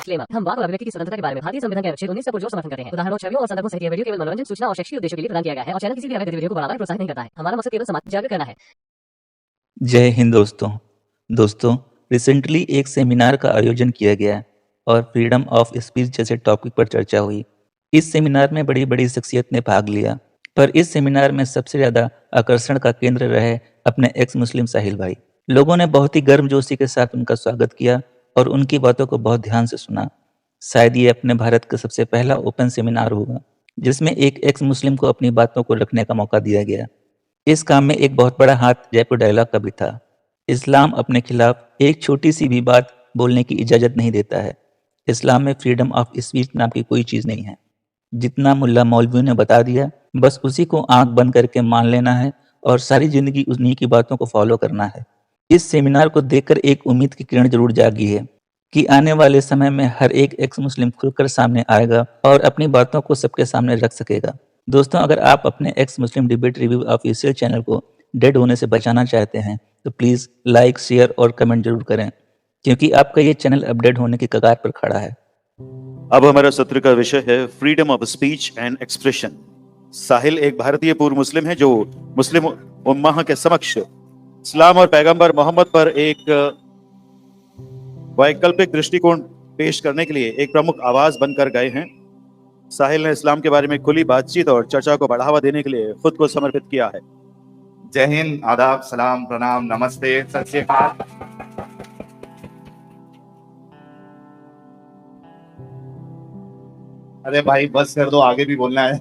Disclaimer. हम वाक और अभिव्यक्ति की स्वतंत्रता के बारे में भारतीय संविधान के अनुच्छेद 19 का पुरजोर समर्थन करते हैं। उदाहरणों, छवियों और संदर्भों सहित यह वीडियो केवल मनोरंजन, सूचना और शैक्षिक उद्देश्यों के लिए प्रदान किया गया है और चैनल किसी भी अवैध गतिविधियों को बढ़ावा या प्रोत्साहित नहीं करता है। हमारा मकसद केवल समाज जागरूक करना है। जय हिंद दोस्तों रिसेंटली एक सेमिनार का आयोजन किया गया और फ्रीडम ऑफ स्पीच जैसे टॉपिक पर चर्चा हुई। इस सेमिनार में बड़ी बड़ी शख्सियत ने भाग लिया, पर इस सेमिनार में सबसे ज़्यादा आकर्षण का केंद्र रहे अपने एक्स मुस्लिम साहिल भाई। लोगों ने बहुत ही गर्मजोशी के साथ उनका स्वागत किया और उनकी बातों को बहुत ध्यान से सुना। शायद ये अपने भारत का सबसे पहला ओपन सेमिनार होगा जिसमें एक एक्स मुस्लिम को अपनी बातों को रखने का मौका दिया गया। इस काम में एक बहुत बड़ा हाथ जयपुर डायलॉग का भी था। इस्लाम अपने खिलाफ एक छोटी सी भी बात बोलने की इजाज़त नहीं देता है। इस्लाम में फ्रीडम ऑफ स्पीच नाम की कोई चीज़ नहीं है। जितना मुल्ला मौलवियों ने बता दिया बस उसी को आंख बंद करके मान लेना है और सारी ज़िंदगी उन्हीं की बातों को फॉलो करना है। इस सेमिनार को देखकर एक उम्मीद की किरण जरूर जागी है कि आने वाले समय में हर एक एक्स मुस्लिम खुलकर सामने आएगा और अपनी बातों को सबके सामने रख सकेगा। दोस्तों, अगर आप अपने एक्स मुस्लिम डिबेट रिव्यू ऑफिशियल चैनल को डेड होने से बचाना चाहते हैं तो प्लीज़ लाइक, शेयर और कमेंट जरूर करें, क्योंकि आपका ये चैनल अपडेट होने की कगार पर खड़ा है। अब हमारा सत्र का विषय है freedom of speech and expression. Sahil एक भारतीय पूर्व मुस्लिम है जो मुस्लिम उम्मा के समक्ष इस्लाम और पैगंबर मोहम्मद पर एक वैकल्पिक दृष्टिकोण पेश करने के लिए एक प्रमुख आवाज बनकर गए हैं। साहिल ने इस्लाम के बारे में खुली बातचीत और चर्चा को बढ़ावा देने के लिए खुद को समर्पित किया है। जय हिंद, आदाब, सलाम, प्रणाम, नमस्ते, सत श्री अकाल। अरे भाई बस कर दो, आगे भी बोलना है।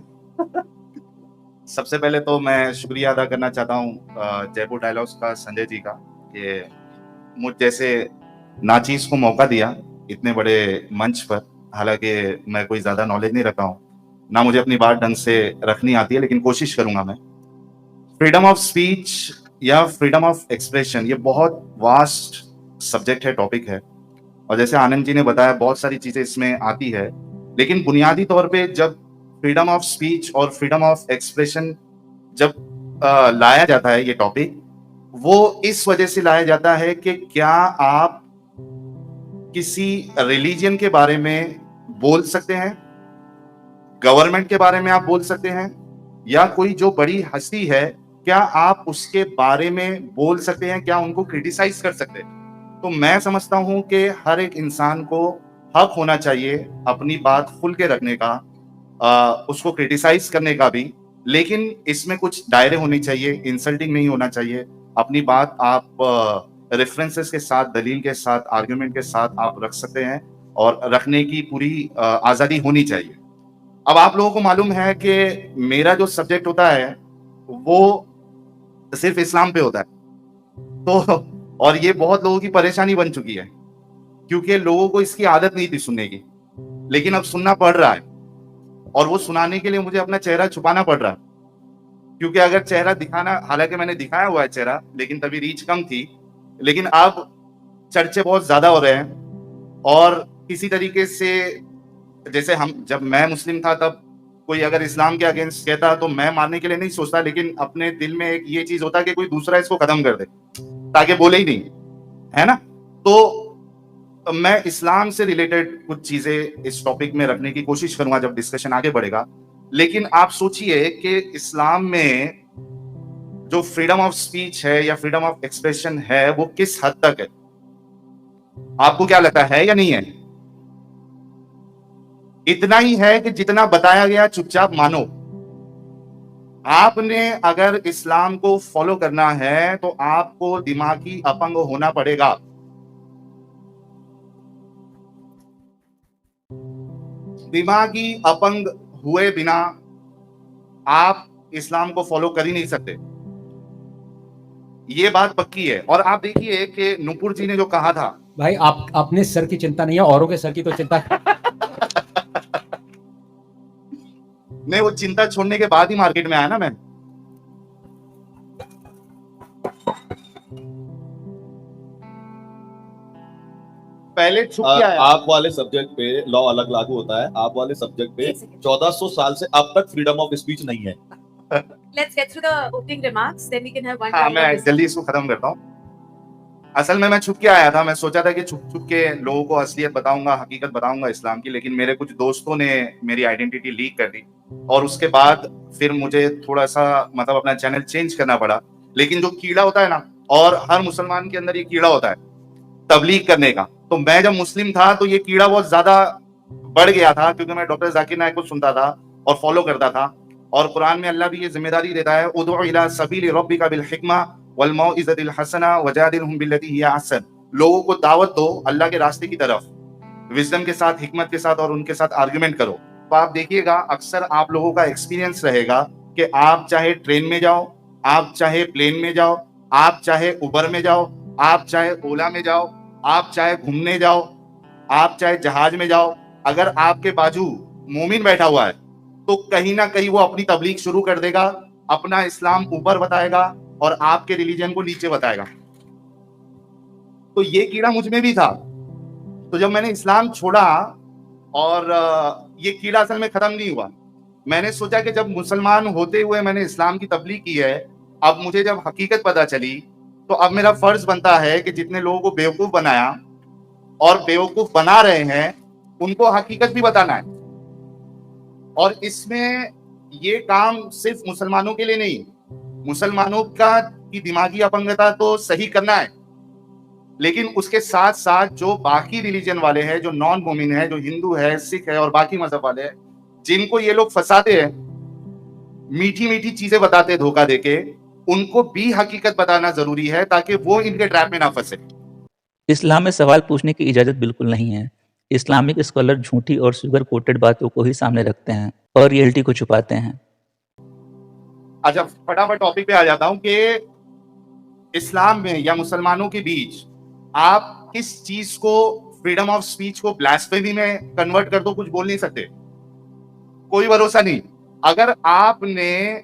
सबसे पहले तो मैं शुक्रिया अदा करना चाहता हूँ जयपुर डायलॉग्स का, संजय जी का, कि मुझ जैसे नाचीज को मौका दिया इतने बड़े मंच पर। हालांकि मैं कोई ज्यादा नॉलेज नहीं रखता हूँ, ना मुझे अपनी बात ढंग से रखनी आती है, लेकिन कोशिश करूंगा मैं। फ्रीडम ऑफ स्पीच या फ्रीडम ऑफ एक्सप्रेशन ये बहुत वास्ट सब्जेक्ट है, टॉपिक है, और जैसे आनंद जी ने बताया बहुत सारी चीजें इसमें आती है, लेकिन बुनियादी तौर पे जब फ्रीडम ऑफ स्पीच और फ्रीडम ऑफ एक्सप्रेशन जब लाया जाता है, ये टॉपिक वो इस वजह से लाया जाता है कि क्या आप किसी रिलीजन के बारे में बोल सकते हैं, गवर्नमेंट के बारे में आप बोल सकते हैं, या कोई जो बड़ी हस्ती है क्या आप उसके बारे में बोल सकते हैं, क्या उनको क्रिटिसाइज कर सकते हैं। तो मैं समझता हूं कि हर एक इंसान को हक होना चाहिए अपनी बात खुल के रखने का, उसको क्रिटिसाइज करने का भी, लेकिन इसमें कुछ दायरे होने चाहिए, इंसल्टिंग नहीं होना चाहिए। अपनी बात आप रेफरेंसेस के साथ, दलील के साथ, आर्गुमेंट के साथ आप रख सकते हैं और रखने की पूरी आजादी होनी चाहिए। अब आप लोगों को मालूम है कि मेरा जो सब्जेक्ट होता है वो सिर्फ इस्लाम पे होता है, तो और ये बहुत लोगों की परेशानी बन चुकी है क्योंकि लोगों को इसकी आदत नहीं थी सुनने की, लेकिन अब सुनना पड़ रहा है, और वो सुनाने के लिए मुझे अपना चेहरा छुपाना पड़ रहा है, क्योंकि अगर चेहरा दिखाना, हालांकि मैंने दिखाया हुआ है चेहरा, लेकिन तभी रीच कम थी, लेकिन अब चर्चे बहुत ज्यादा हो रहे हैं। और किसी तरीके से जैसे जब मैं मुस्लिम था तब कोई अगर इस्लाम के अगेंस्ट कहता तो मैं मारने के लिए नहीं सोचता, लेकिन अपने दिल में एक ये चीज होता कि कोई दूसरा इसको खत्म कर दे ताकि बोले ही नहीं, है ना। तो मैं इस्लाम से रिलेटेड कुछ चीजें इस टॉपिक में रखने की कोशिश करूंगा जब डिस्कशन आगे बढ़ेगा। लेकिन आप सोचिए कि इस्लाम में जो फ्रीडम ऑफ स्पीच है या फ्रीडम ऑफ एक्सप्रेशन है वो किस हद तक है, आपको क्या लगता है या नहीं है? इतना ही है कि जितना बताया गया चुपचाप मानो। आपने अगर इस्लाम को फॉलो करना है तो आपको दिमागी अपंग होना पड़ेगा। दिमागी अपंग हुए बिना आप इस्लाम को फॉलो कर ही नहीं सकते, ये बात पक्की है। और आप देखिए कि नुपुर जी ने जो कहा था, भाई आप अपने सर की चिंता नहीं है, औरों के सर की तो चिंता नहीं, वो चिंता छोड़ने के बाद ही मार्केट में आया ना मैं। पहले छुप के आया। आप वाले सब्जेक्ट पे लॉ अलग लागू होता है, आप वाले सब्जेक्ट पे 1400 साल से अब तक फ्रीडम ऑफ स्पीच नहीं है। Let's get through the opening remarks, then we can have one. हाँ, मैं जल्दी इसको खत्म करता हूँ। असल में मैं छुप के आया था, मैं सोचा था कि छुप छुप के लोगों को असलियत बताऊंगा, हकीकत बताऊंगा इस्लाम की, लेकिन मेरे कुछ दोस्तों ने मेरी आइडेंटिटी लीक कर दी और उसके बाद फिर मुझे थोड़ा सा मतलब अपना चैनल चेंज करना पड़ा। लेकिन जो कीड़ा होता है ना, और हर मुसलमान के अंदर ये कीड़ा होता है तबलीग करने का, तो मैं जब मुस्लिम था तो ये कीड़ा बहुत ज्यादा बढ़ गया था, क्योंकि मैं डॉक्टर जाकिर नाइक को सुनता था और फॉलो करता था। और कुरान में अल्लाह भी ये जिम्मेदारी देता है, उदउ इला सबीली रब्बिका बिल हिकमा वल मौइज़तिल हसना वजादिलहुम बिल्लती हिया अहसन। लोगों को दावत दो अल्लाह के रास्ते की तरफ, विजडम के साथ, हिकमत के साथ, और उनके साथ आर्गुमेंट करो। तो आप देखिएगा अक्सर आप लोगों का एक्सपीरियंस रहेगा कि आप चाहे ट्रेन में जाओ, आप चाहे प्लेन में जाओ, आप चाहे उबर में जाओ, आप चाहे ओला में जाओ, आप चाहे घूमने जाओ, आप चाहे जहाज में जाओ, अगर आपके बाजू मोमिन बैठा हुआ है तो कहीं ना कहीं वो अपनी तबलीग शुरू कर देगा, अपना इस्लाम ऊपर बताएगा और आपके रिलीजन को नीचे बताएगा। तो ये कीड़ा मुझ में भी था। तो जब मैंने इस्लाम छोड़ा और ये कीड़ा असल में खत्म नहीं हुआ, मैंने सोचा कि जब मुसलमान होते हुए मैंने इस्लाम की तबलीग की है, अब मुझे जब हकीकत पता चली तो अब मेरा फर्ज बनता है कि जितने लोगों को बेवकूफ बनाया और बेवकूफ बना रहे हैं उनको हकीकत भी बताना है। और इसमें ये काम सिर्फ मुसलमानों के लिए नहीं, मुसलमानों की दिमागी अपंगता तो सही करना है, लेकिन उसके साथ साथ जो बाकी रिलीजन वाले हैं, जो नॉन मोमिन है, जो हिंदू है, सिख है और बाकी मजहब वाले हैं, जिनको ये लोग फंसाते हैं, मीठी मीठी चीजें बताते हैं धोखा देके, उनको भी हकीकत बताना जरूरी है ताकि वो इनके ट्रैप में ना फंसे। इस्लाम में सवाल पूछने की इजाज़त बिल्कुल नहीं है। इस्लामिक स्कॉलर झूठी और शुगर कोटेड बातों को ही सामने रखते हैं और रियलिटी को छुपाते हैं। अच्छा, फटाफट टॉपिक पे आ जाता हूं कि इस्लाम में या मुसलमानों के बीच आप किस चीज को, फ्रीडम ऑफ स्पीच को ब्लास्फेमी में कन्वर्ट कर दो, कुछ बोल नहीं सकते, कोई भरोसा नहीं। अगर आपने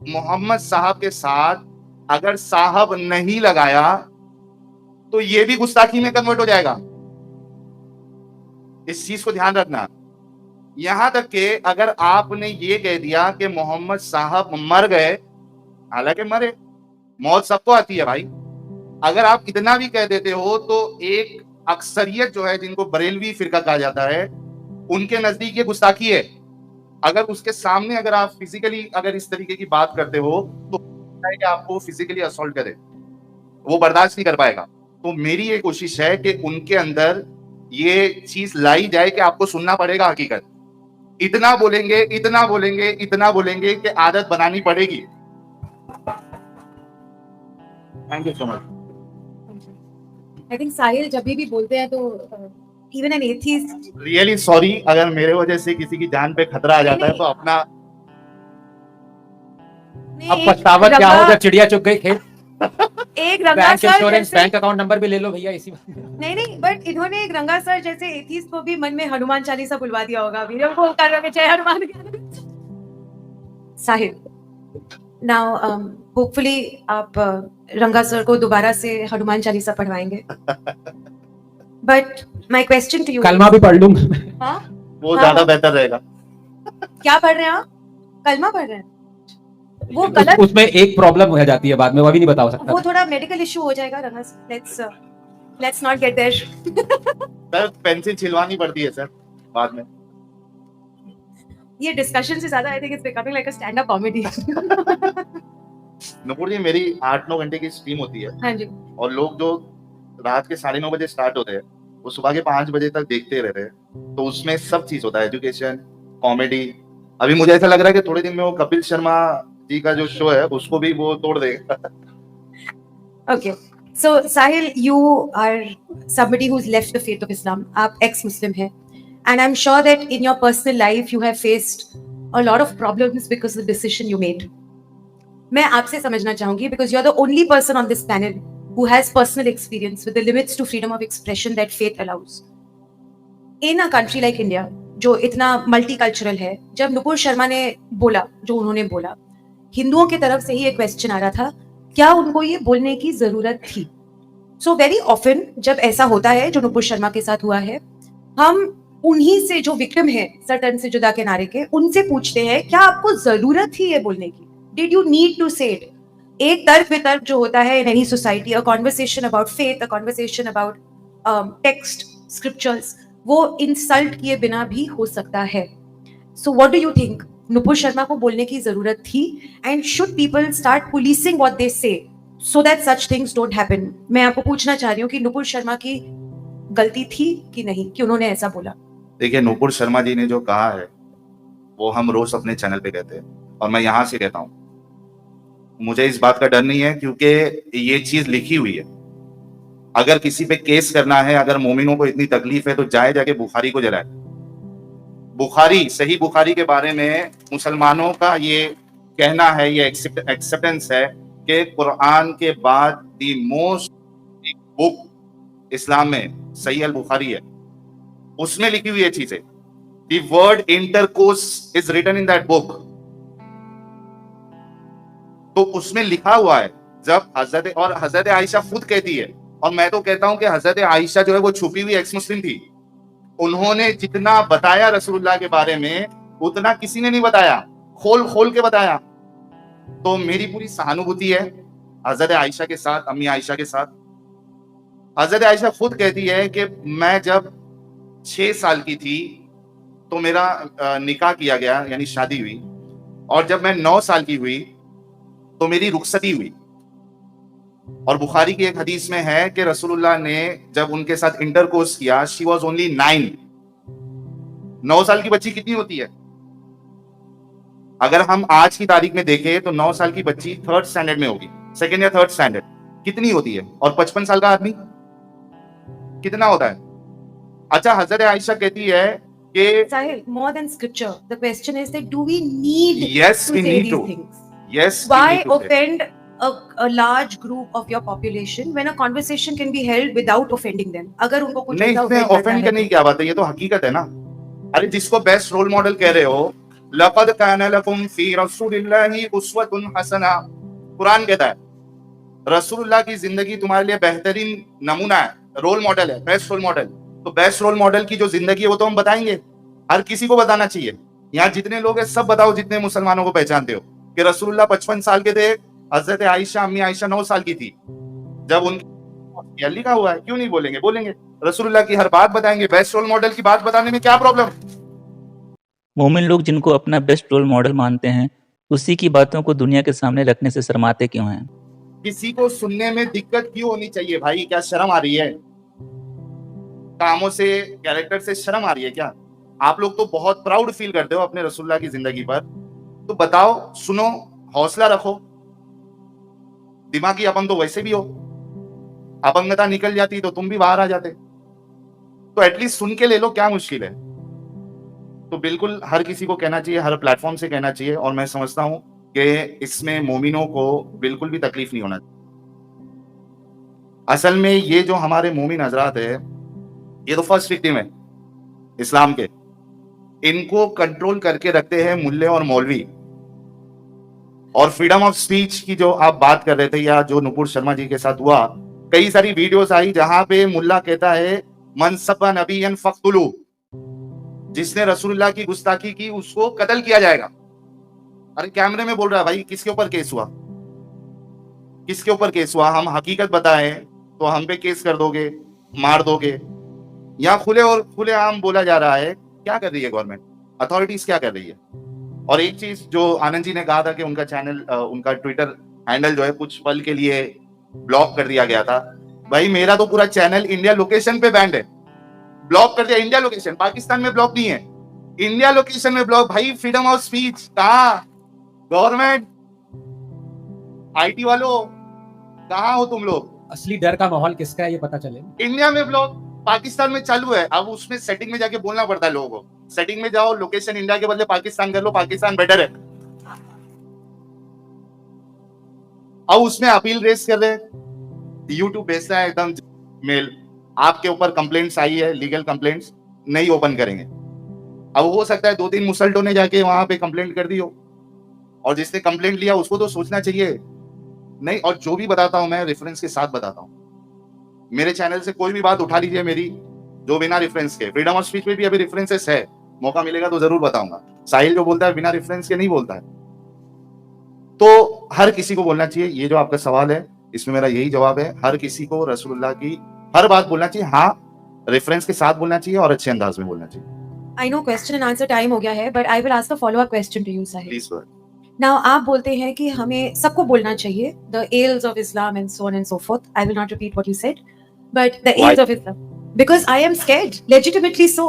मोहम्मद साहब के साथ अगर साहब नहीं लगाया तो ये भी गुस्ताखी में कन्वर्ट हो जाएगा, इस चीज को ध्यान रखना। यहां तक कि अगर आपने ये कह दिया कि मोहम्मद साहब मर गए, हालांकि मरे, मौत सबको आती है भाई, अगर आप इतना भी कह देते हो तो एक अक्सरियत जो है, जिनको बरेलवी फिरका कहा जाता है, उनके नजदीक ये गुस्ताखी है। अगर उसके सामने अगर आप फिजिकली अगर इस तरीके की बात करते हो तो कि आपको फिजिकली असॉल्ट करे, वो बर्दाश्त नहीं कर पाएगा। तो मेरी ये कोशिश है कि उनके अंदर ये चीज लाई जाए कि आपको सुनना पड़ेगा हकीकत। इतना बोलेंगे, इतना बोलेंगे, इतना बोलेंगे कि आदत बनानी पड़ेगी। Thank you so much. I think Sahil जब भी बोलते हैं तो even an atheist, really sorry, अगर मेरे वजह से किसी की जान पे खतरा आ जाता है तो अपना अब पछतावा क्या होगा, चिड़िया चुग गई खेत। एक रंगा बैंक सर इंश्योरेंस, जैसे, बैंक अकाउंट नंबर भी ले लो भैया इसी नहीं, बट इन्होंने एक रंगा सर जैसे एथीस्ट को भी मन में हनुमान चालीसा बुलवा दिया होगा, वीडियो कॉल कर रहे जय हनुमान। साहिल, नाउ होपफुली आप रंगा सर को दोबारा से हनुमान चालीसा पढ़वाएंगे। But my question to you, कलमा भी पढ़ लूंगा। हाँ, वो ज्यादा बेहतर रहेगा। क्या पढ़ रहे हैं आप? कलमा पढ़ रहे हैं? वो गलत, उसमें एक प्रॉब्लम हो जाती है बाद में, वो भी नहीं बता सकता। वो थोड़ा मेडिकल इशू हो जाएगा Ranga. Let's not get there. Sir pencil छिलवानी पड़ती है सर बाद में। ये डिस्कशन से ज्यादा I think it's becoming like a stand up comedy. Nupur ji, मेरी 8-9 घंटे की स्ट्रीम होती है। हाँ जी। और लोग जो रात के 9:30 बजे स्टार्ट होते हैं वो सुबह के 5 बजे तक देखते रहते हैं। तो उसमें सब चीज होता है, एजुकेशन, कॉमेडी। अभी मुझे ऐसा लग रहा है कि थोड़े दिन में वो कपिल शर्मा जी का जो शो है उसको भी वो तोड़ देगा। Okay. So Sahil, you are somebody who's left the faith of Islam. आप ex-Muslim हैं, and I'm sure that in your personal life you have faced a lot of problems because of the decision you made. मैं आपसे समझना चाहूंगी because you're the only person on this panel who has personal experience with the limits to freedom of expression that faith allows. In a country like India, जो इतना multicultural है, जब नुपुर शर्मा ने बोला जो उन्होंने बोला, हिंदुओं की तरफ से ही एक क्वेश्चन आ रहा था, क्या उनको ये बोलने की जरूरत थी? सो वेरी ऑफन जब ऐसा होता है जो नुपुर शर्मा के साथ हुआ है, हम उन्हीं से जो विक्टिम है सर तन से जुदा के नारे के, उनसे पूछते हैं क्या आपको जरूरत थी ये बोलने की? डिड यू नीड टू से इट? एक तर्क वितर्क जो होता है in any society, a conversation about faith, a conversation about text, scriptures, वो इंसल्ट किए बिना भी हो सकता है. So what do you think? Nupur Sharma को बोलने की जरूरत थी, and should people start policing what they say so that such things don't happen? मैं आपको पूछना चाह रही हूँ कि नुपुर शर्मा की गलती थी कि नहीं कि उन्होंने ऐसा बोला. देखिए, नुपुर शर्मा जी ने जो कहा है वो हम रोज अपने चैनल पे कहते हैं, और मैं यहाँ से कहता हूँ, मुझे इस बात का डर नहीं है, क्योंकि ये चीज लिखी हुई है. अगर किसी पे केस करना है, अगर मोमिनों को इतनी तकलीफ है, तो जाके बुखारी को जलाए. बुखारी, सही बुखारी के बारे में मुसलमानों का ये कहना है, ये एक्सेप्टेंस है कि कुरान के बाद दी मोस्ट बुक इस्लाम में सही अल बुखारी है. उसमें लिखी हुई है चीजें. The word intercourse is written in that book. तो उसमें लिखा हुआ है, जब हजरत आयशा खुद कहती है, और मैं तो कहता हूं कि हजरत आयशा जो है वो छुपी हुई एक्स मुस्लिम थी. उन्होंने जितना बताया रसूलुल्लाह के बारे में, उतना किसी ने नहीं बताया, खोल के बताया. तो मेरी पूरी सहानुभूति है हजरत आयशा के साथ, अम्मी आयशा के साथ. हजरत आयशा खुद कहती है कि मैं जब 6 साल की थी तो मेरा निकाह किया गया, यानी शादी हुई, और जब मैं 9 साल की हुई तो मेरी रुखसती हुई. और बुखारी की एक हदीस में है कि रसूलुल्लाह ने जब उनके साथ इंटरकोर्स किया, शी वॉज ओनली 9. 9 साल की बच्ची कितनी होती है? अगर हम आज की तारीख में देखें तो 9 साल की बच्ची 3rd स्टैंडर्ड में होगी, 2nd या 3rd स्टैंडर्ड. कितनी होती है? और 55 साल का आदमी कितना होता है? अच्छा, हजरत आयशा कहती है कि Sahil, more than scripture, the question is that do we need yes, to we say need these to. things? Yes, we Why need to say. offend a large group of your population when a conversation can be held without offending them? अगर उनको कुछ नहीं, ऐसा इसमें offend करना offend है करने की क्या बात है? ये तो हकीकत है ना. अरे जिसको बेस्ट रोल मॉडल कह रहे हो, लक़द कान लकुम फी रसूलिल्लाहि उस्वतुन हसना, कुरान कहता है रसूलुल्लाह की जिंदगी तुम्हारे लिए बेहतरीन नमूना है, रोल मॉडल है, बेस्ट रोल मॉडल. तो बेस्ट रोल मॉडल की जो जिंदगी है वो तो हम बताएंगे, हर किसी को बताना चाहिए. यहाँ जितने लोग हैं सब बताओ, जितने मुसलमानों को पहचानते हो, कि रसूलुल्लाह 55 साल के थे, हजरत आयशा, अम्मी आयशा 9 साल की थी जब उनकी लिखा हुआ है. क्यों नहीं बोलेंगे? बोलेंगे. रसूलुल्लाह की हर बात बताएंगे. बेस्ट रोल मॉडल की बात बताने में क्या प्रॉब्लम? मोमिन लोग जिनको अपना बेस्ट रोल मॉडल मानते हैं, उसी की बातों को दुनिया के सामने रखने से शर्माते क्यों हैं? किसी को सुनने में दिक्कत क्यों होनी चाहिए भाई? क्या शर्म आ रही है? कामों से, कैरेक्टर से शर्म आ रही है क्या? आप लोग तो बहुत प्राउड फील करते हो अपने रसूलुल्लाह की जिंदगी पर. तो बताओ, सुनो, हौसला रखो. दिमागी अपंग तो वैसे भी हो, अपंगता निकल जाती तो तुम भी बाहर आ जाते. तो एटलीस्ट सुन के ले लो, क्या मुश्किल है? तो बिल्कुल हर किसी को कहना चाहिए, हर प्लेटफॉर्म से कहना चाहिए. और मैं समझता हूं कि इसमें मोमिनों को बिल्कुल भी तकलीफ नहीं होना चाहिए. असल में ये जो हमारे मोमिन हजरात है, ये तो फर्स्ट विक्टिम है इस्लाम के. इनको कंट्रोल करके रखते हैं मुल्ले और मौलवी. और फ्रीडम ऑफ स्पीच की जो आप बात कर रहे थे, या जो नुपुर शर्मा जी के साथ हुआ, कई सारी वीडियोस आई जहां पे मुल्ला कहता है मन सब्बा नबियन फक्तुलू, जिसने रसूलुल्लाह की गुस्ताखी की उसको कत्ल किया जाएगा. अरे कैमरे में बोल रहा है भाई, किसके ऊपर केस हुआ? किसके ऊपर केस हुआ? हम हकीकत बताएं तो हम पे केस कर दोगे, मार दोगे. यहाँ खुले और खुले आम बोला जा रहा है. क्या कर रही है गवर्नमेंट, अथॉरिटीज क्या कर रही है? और एक चीज जो आनंद जी ने कहा था कि उनका चैनल, उनका ट्विटर हैंडल जो है कुछ पल के लिए ब्लॉक कर दिया गया था. भाई मेरा तो पूरा चैनल इंडिया लोकेशन पे बैंड है. ब्लॉक कर दिया इंडिया लोकेशन, पाकिस्तान में ब्लॉक नहीं है, इंडिया लोकेशन में ब्लॉक. भाई फ्रीडम ऑफ स्पीच कहाँ? गवर्नमेंट, आईटी वालों, कहाँ हो तुम लोग? असली डर का माहौल किसका है ये पता चले. इंडिया में ब्लॉक, पाकिस्तान में चालू है. अब उसमें सेटिंग में जाके बोलना पड़ता है लोगों को. सेटिंग में जाओ, लोकेशन इंडिया के बदले पाकिस्तान कर लो, पाकिस्तान बेटर है. अब उसमें अपील रेस कर रहे हैं. यूट्यूब भेजता है एकदम मेल, आपके ऊपर कंप्लेंट्स आई है, लीगल कंप्लेंट्स, नहीं ओपन करेंगे. अब हो सकता है 2-3 मुसल्टों ने जाके वहां पे कंप्लेंट कर दी हो, और जिसने कंप्लेंट लिया उसको तो सोचना चाहिए नहीं. और जो भी बताता हूं मैं रेफरेंस के साथ बताता हूं. मेरे चैनल से कोई भी बात उठा लीजिए मेरी, जो बिना रेफरेंस के. फ्रीडम ऑफ स्पीच में भी अभी रेफरेंसेस है, मौका मिलेगा तो जरूर बताऊंगा. साहिल जो बोलता है बिना रेफरेंस के नहीं बोलता है. तो हर किसी को बोलना चाहिए, ये जो आपका सवाल है इसमें मेरा यही जवाब है, हर किसी को रसूलुल्लाह की हर बात बोलना चाहिए, हाँ रेफरेंस के साथ बोलना चाहिए और अच्छे अंदाज में बोलना चाहिए। I know question and answer time हो गया है, but I will ask a follow-up question to you, Sahil. Please sir. Now आप बोलते हैं कि हमें सबको बोलना चाहिए, the ails of Islam and so on and so forth. I will not repeat what you said, but the Why? ails of Islam. Because I am scared, legitimately so.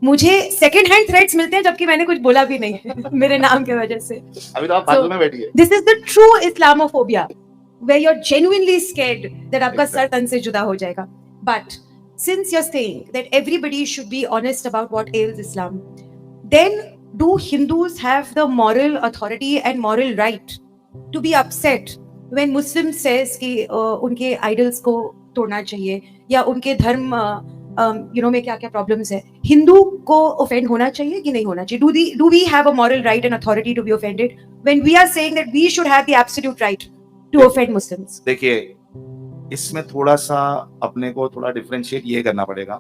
मुझे second hand threats मिलते हैं जबकि मैंने कुछ बोला भी नहीं मेरे नाम की वजह से. अभी तो आप बाजू में बैठिए। This is the true Islamophobia, where you're genuinely scared that आपका सर तन से जुदा हो जाएगा. But since you're saying that everybody should be honest about what ails Islam, then do Hindus have the moral authority and moral right to be upset when Muslim says कि उनके idols को तोड़ना चाहिए या उनके धर्म में क्या क्या प्रॉब्लम्स है, हिंदू को ऑफेंड होना चाहिए कि नहीं होना चाहिए? Do we have a moral right and authority to be offended when we are saying that we should have the absolute right to offend Muslims? देखिए इसमें थोड़ा सा अपने को थोड़ा डिफरेंशिएट ये करना पड़ेगा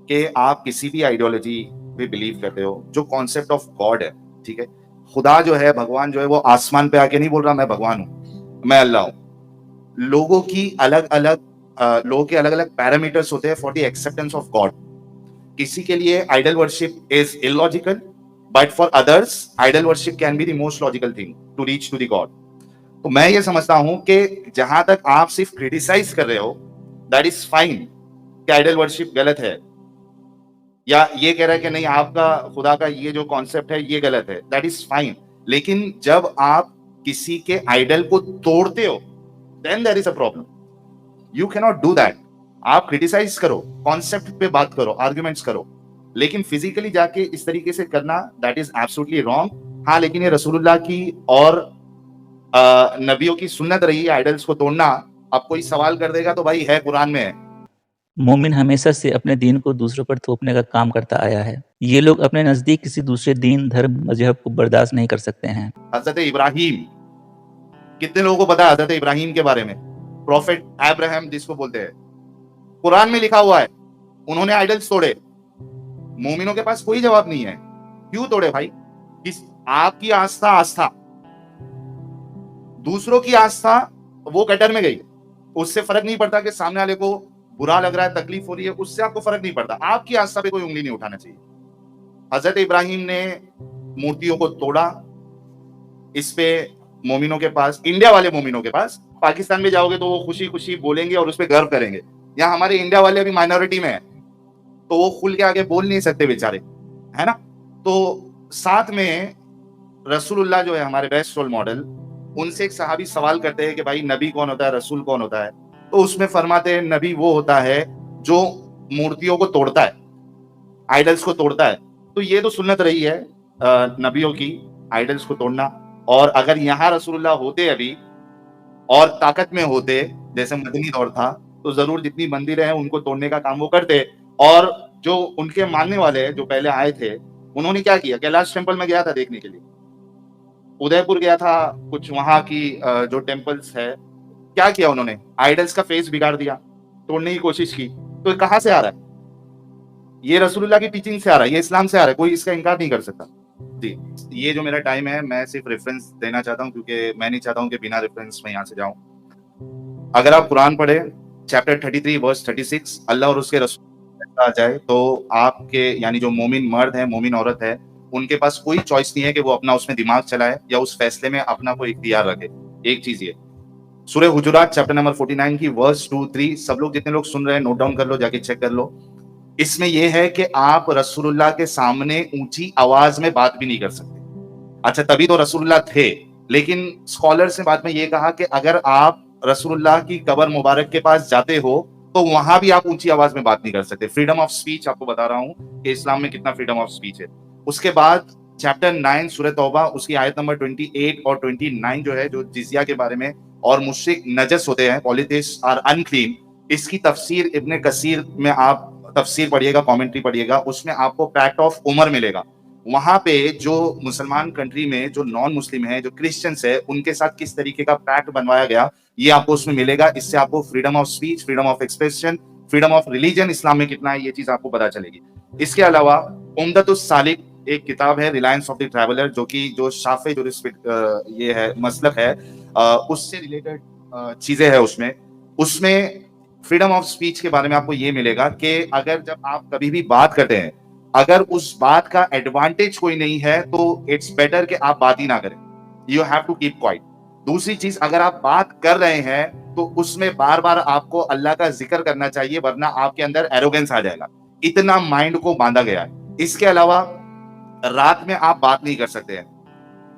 कि आप किसी भी आइडियोलॉजी पे बिलीव करते हो, जो कॉन्सेप्ट ऑफ गॉड है, ठीक है, खुदा जो है, भगवान जो है, वो आसमान पे आके नहीं बोल रहा मैं भगवान हूँ, मैं अल्लाह हूँ। लोगों के अलग अलग पैरामीटर्स होते हैं for the acceptance of God. किसी के लिए idol worship is illogical, but for others idol worship can be the most logical thing to reach to the God. तो मैं ये समझता हूं कि जहां तक आप सिर्फ क्रिटिसाइज कर रहे हो, दैट इज फाइन, कि आइडल वर्शिप गलत है, या ये कह रहा है कि नहीं आपका खुदा का ये जो कॉन्सेप्ट है ये गलत है, दैट इज फाइन। लेकिन जब आप किसी के आइडल को तोड़ते हो, then there is a problem. You can not do that. आप क्रिटिसाइज करो, कॉन्सेप्ट पे बात करो, आर्ग्यूमेंट्स करो, लेकिन फिजिकली जाके इस तरीके से करना, दैट इज एब्सोल्युटली रॉन्ग। हाँ, लेकिन ये रसूलुल्लाह की और नबियों की सुन्नत रही है आइडल्स को तोड़ना। अब कोई सवाल कर देगा तो भाई है, कुरान में है। मोमिन हमेशा से अपने दीन को दूसरों पर थोपने का काम करता आया है। ये लोग अपने नजदीक किसी दूसरे दीन, धर्म, मजहब को बर्दाश्त नहीं कर सकते हैं। हजरत इब्राहिम, कितने लोगों को पता है हजरत इब्राहिम के बारे में? प्रॉफिट अब्राहम जिसको बोलते हैं, कुरान में लिखा हुआ है, उन्होंने आइडल्स तोड़े। मोमिनों के पास कोई जवाब नहीं है, क्यों तोड़े भाई? आपकी आस्था, दूसरों की आस्था वो कटर में गई, उससे फर्क नहीं पड़ता कि सामने वाले को बुरा लग रहा है, तकलीफ हो रही है, उससे आपको फर्क नहीं पड़ता। आपकी आस्था पे कोई उंगली नहीं उठाना चाहिए। हजरत इब्राहिम ने मूर्तियों को तोड़ा, इस पे मोमिनों के पास, इंडिया वाले मोमिनों के पास, पाकिस्तान में जाओगे तो वो खुशी खुशी बोलेंगे और उस पर गर्व करेंगे। यहाँ हमारे इंडिया वाले अभी माइनॉरिटी में है, तो वो खुल के आगे बोल नहीं सकते बेचारे, है ना? तो साथ में रसूलुल्लाह जो है हमारे बेस्ट रोल मॉडल, उनसे एक सहाबी सवाल करते हैं कि भाई नबी कौन होता है, रसूल कौन होता है? तो उसमें फरमाते हैं नबी वो होता है जो मूर्तियों को तोड़ता है, आइडल्स को तोड़ता है। तो ये तो सुन्नत रही है नबियों की, आइडल्स को तोड़ना। और अगर यहाँ रसूलुल्लाह होते अभी और ताकत में होते, जैसे मदनी दौर था, तो जरूर जितनी मंदिरें हैं उनको तोड़ने का काम वो करते। और जो उनके मानने वाले जो पहले आए थे, उन्होंने क्या किया? कैलाश टेम्पल में गया था देखने के लिए, उदयपुर गया था, कुछ वहां की जो टेम्पल्स है, क्या किया उन्होंने? आइडल्स का फेस बिगाड़ दिया, तोड़ने की कोशिश की। तो ये कहां से आ रहा है? ये रसूलुल्लाह की टीचिंग से आ रहा है, ये इस्लाम से आ रहा है, कोई इसका इनकार नहीं कर सकता। जी, ये जो मेरा टाइम है, मैं सिर्फ रेफरेंस देना चाहता हूँ, क्योंकि मैं नहीं चाहता हूँ कि बिना रेफरेंस में यहाँ से जाऊं। अगर आप कुरान पढ़े, चैप्टर 33 वर्स 36, अल्लाह और उसके रसूल आ जाए तो आपके, यानी जो मोमिन मर्द है, मोमिन औरत है, उनके पास कोई चॉइस नहीं है कि वो अपना उसमें दिमाग चलाए या उस फैसले में अपना कोई इख्तियार रखे। एक चीज ये, सूरह हुजुरात चैप्टर नंबर 49 की वर्स 2-3, सब लोग जितने लोग सुन रहे हैं नोट डाउन कर लो, जाके चेक कर लो। इसमें यह है कि आप रसूलुल्लाह के सामने ऊंची आवाज में बात भी नहीं कर सकते। अच्छा, तभी तो रसूलुल्लाह थे, लेकिन स्कॉलर्स ने बाद में ये कहा कि अगर आप रसूलुल्लाह की कब्र मुबारक के पास जाते हो तो वहां भी आप ऊंची आवाज में बात नहीं कर सकते। फ्रीडम ऑफ स्पीच, आपको बता रहा हूं कि इस्लाम में कितना फ्रीडम ऑफ स्पीच है। उसके बाद चैप्टर 9 सूरह तौबा, उसकी आयत नंबर 28 और 29 जो है, जो जिजिया के बारे में, और मुश्रिक नजस होते हैं, पॉलिथिस्ट आर अनक्लीन, इसकी तफसीर इब्ने कसीर में आप तफसीर पढ़िएगा, कमेंट्री पढ़िएगा, उसमें आपको पैक्ट ऑफ उमर मिलेगा। वहां पे जो मुसलमान कंट्री में जो नॉन मुस्लिम है, जो क्रिश्चियंस है, उनके साथ किस तरीके का पैक्ट बनवाया गया, ये आपको उसमें मिलेगा। इससे आपको freedom of speech, freedom of expression, freedom of religion Islam में कितना है, ये चीज आपको पता चलेगी। इसके अलावा उम्दतुस सालिक एक किताब है रिलायंस ऑफ द ट्रैवलर, जो कि जो शाफे जो ये है मसलक है, उससे रिलेटेड चीजें है उसमें फ्रीडम ऑफ स्पीच के बारे में आपको ये मिलेगा कि अगर जब आप कभी भी बात करते हैं, अगर उस बात का एडवांटेज कोई नहीं है तो इट्स बेटर कि आप बात ही ना करें, you have to keep quiet. दूसरी चीज, अगर आप बात कर रहे हैं तो उसमें बार बार आपको अल्लाह का जिक्र करना चाहिए, वरना आपके अंदर एरोगेंस आ जाएगा। इतना माइंड को बांधा गया है। इसके अलावा रात में आप बात नहीं कर सकते हैं,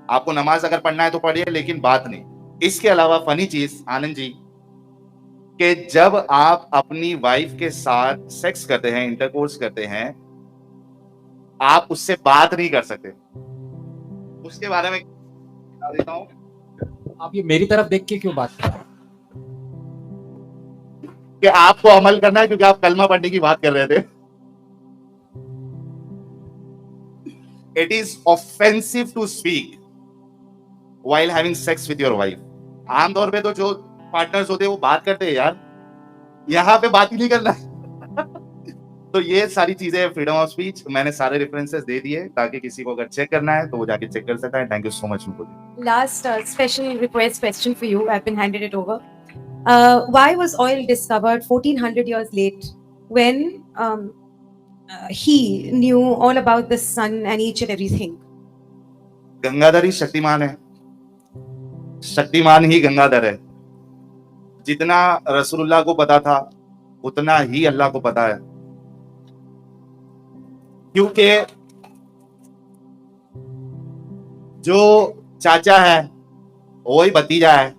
आपको नमाज अगर पढ़ना है तो पढ़िए, लेकिन बात नहीं। इसके अलावा फनी चीज आनंद जी, कि जब आप अपनी वाइफ के साथ सेक्स करते हैं, इंटरकोर्स करते हैं, आप उससे बात नहीं कर सकते। उसके बारे में बता देता हूं। आप ये मेरी तरफ देख के क्यों बात कर रहे हैं? कि आपको अमल करना है, क्योंकि आप कलमा पढ़ने की बात कर रहे थे। It is offensive to speak while having sex with your wife. आमतौर पे तो जो पार्टनर्स होते हैं वो बात करते हैं यार, यहां पे बात ही नहीं करना है। तो ये सारी चीजें फ्रीडम ऑफ स्पीच, मैंने सारे रेफरेंसेस दे दिए ताकि किसी को अगर चेक करना है तो वो जाके चेक कर सकता है। Thank you so much. Last special request question for you. I've been handed it over. Why was oil discovered 1400 years late when he knew all about the sun and each and everything? Gangadhar ही शक्तिमान है, शक्तिमान ही गंगाधर है। जितना रसूलुल्लाह को पता था उतना ही अल्लाह को पता है, क्योंकि जो चाचा है वही भतीजा है,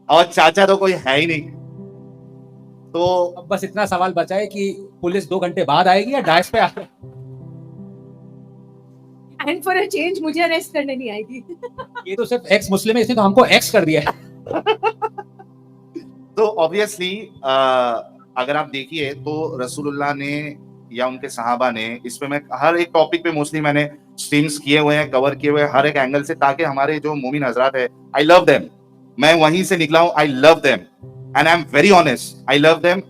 और चाचा तो कोई है ही नहीं। तो अब बस इतना सवाल बचा है कि पुलिस 2 घंटे बाद आएगी या डायस पे आएगी? And for a change, मुझे अरेस्ट करने नहीं आएगी। ये तो सिर्फ एक्स मुस्लिम है, इसने तो हमको एक्स कर दिया है। तो ऑब्वियसली अगर आप देखिए तो रसूलुल्लाह ने या उनके सहाबा ने, इस पे मैं हर एक टॉपिक पे मोस्टली मैंने स्ट्रीम्स किए हुए हैं, कवर किए हुए हैं हर एक एंगल से, ताकि हमारे जो मोमिन हजरात है, आई लव देम, मैं वहीं से निकला हूं, I love them and I am very honest, I love them,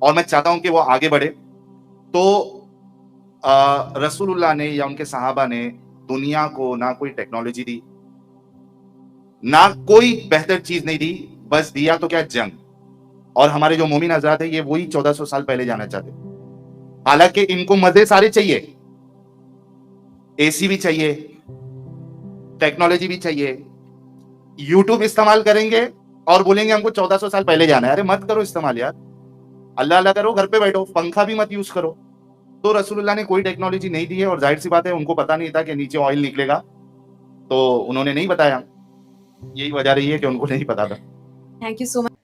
और मैं चाहता हूं कि वो आगे बढ़े। तो रसूलुल्लाह ने या उनके सहाबा ने दुनिया को ना कोई टेक्नोलॉजी दी, ना कोई बेहतर चीज नहीं दी, बस दिया तो क्या, जंग। और हमारे जो मोमिन हजरात है ये वही 1400 साल पहले जाना चाहते। हालांकि इनको मजे सारे चाहिए, एसी भी चाहिए, टेक्नोलॉजी भी चाहिए, यूट्यूब इस्तेमाल करेंगे और बोलेंगे हमको 1400 साल पहले जाना है। अरे मत करो इस्तेमाल यार, अल्लाह अल्लाह करो, घर पे बैठो, पंखा भी मत यूज करो। तो रसूलुल्लाह ने कोई टेक्नोलॉजी नहीं दी है, और जाहिर सी बात है उनको पता नहीं था कि नीचे ऑयल निकलेगा, तो उन्होंने नहीं बताया। यही वजह रही है कि उनको नहीं पता था। Thank you so much.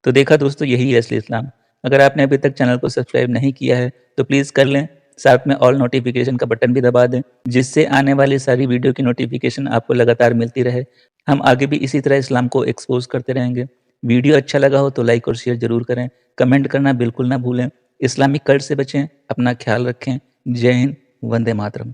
तो देखा दोस्तों, यही है असली इस्लाम। अगर आपने अभी तक चैनल को सब्सक्राइब नहीं किया है तो प्लीज़ कर लें, साथ में ऑल नोटिफिकेशन का बटन भी दबा दें, जिससे आने वाली सारी वीडियो की नोटिफिकेशन आपको लगातार मिलती रहे। हम आगे भी इसी तरह इस्लाम को एक्सपोज करते रहेंगे। वीडियो अच्छा लगा हो तो लाइक और शेयर जरूर करें, कमेंट करना बिल्कुल ना भूलें। इस्लामिक कल्ट से बचें, अपना ख्याल रखें। जय हिंद, वंदे मातरम।